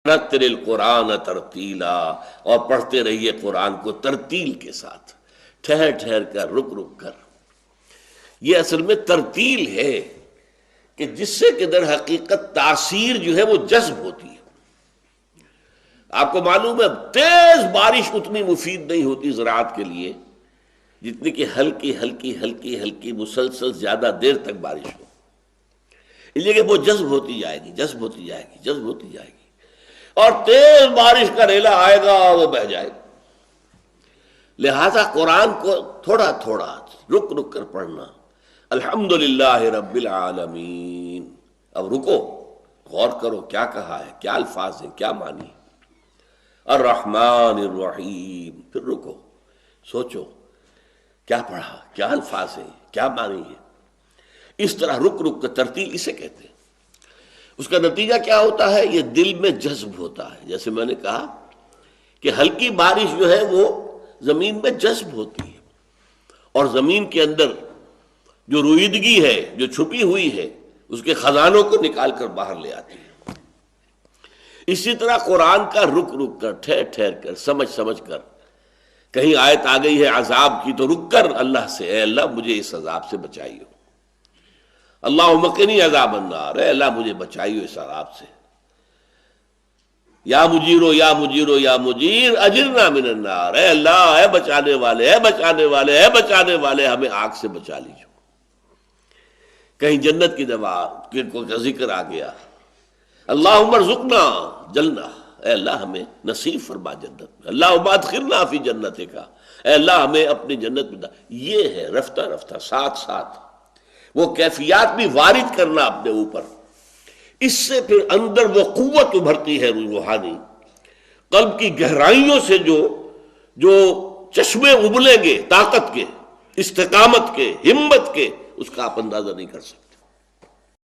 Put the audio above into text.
رتل القرآن ترتیلا، اور پڑھتے رہیے قرآن کو ترتیل کے ساتھ، ٹھہر ٹھہر کر، رک رک کر۔ یہ اصل میں ترتیل ہے کہ جس سے کہ در حقیقت تاثیر جو ہے وہ جذب ہوتی ہے۔ آپ کو معلوم ہے تیز بارش اتنی مفید نہیں ہوتی زراعت کے لیے جتنی کہ ہلکی ہلکی ہلکی ہلکی مسلسل زیادہ دیر تک بارش ہو، اس لیے کہ وہ جذب ہوتی جائے گی، جذب ہوتی جائے گی، جذب ہوتی جائے گی، اور تیز بارش کا ریلا آئے گا اور وہ بہہ جائے گا۔ لہذا قرآن کو تھوڑا تھوڑا رک رک کر پڑھنا۔ الحمدللہ رب العالمین، اب رکو، غور کرو کیا کہا ہے، کیا الفاظ ہیں، کیا معنی ہے۔ الرحمن الرحیم، پھر رکو، سوچو کیا پڑھا، کیا الفاظ ہیں، کیا معنی ہے۔ اس طرح رک رک کر ترتیل اسے کہتے ہیں۔ اس کا نتیجہ کیا ہوتا ہے؟ یہ دل میں جذب ہوتا ہے۔ جیسے میں نے کہا کہ ہلکی بارش جو ہے وہ زمین میں جذب ہوتی ہے، اور زمین کے اندر جو رویدگی ہے، جو چھپی ہوئی ہے، اس کے خزانوں کو نکال کر باہر لے آتی ہے۔ اسی طرح قرآن کا رک رک کر، ٹھہر ٹھہر کر، سمجھ سمجھ کر، کہیں آیت آ گئی ہے عذاب کی تو رک کر اللہ سے، اے اللہ مجھے اس عذاب سے بچائیو، اللہم قنی عذاب النار، اے اللہ مجھے بچائیو اس عذاب سے، یا مجیرو یا مجیرو یا مجیر اجرنا من النار، اے اللہ، اے بچانے والے، اے بچانے والے، اے بچانے والے، ہمیں آگ سے بچا لیجو۔ کہیں جنت کی دعا کا ذکر آ گیا، اللہم ارزقنا جنہ، اے اللہ ہمیں نصیب فرما جنت میں، اللہم ادخلنا فی جنتک، اے اللہ ہمیں اپنی جنت میں۔ یہ ہے رفتہ رفتہ، ساتھ ساتھ وہ کیفیات بھی وارد کرنا اپنے اوپر۔ اس سے پھر اندر وہ قوت ابھرتی ہے روحانی، قلب کی گہرائیوں سے جو چشمے ابلیں گے طاقت کے، استقامت کے، ہمت کے، اس کا آپ اندازہ نہیں کر سکتے۔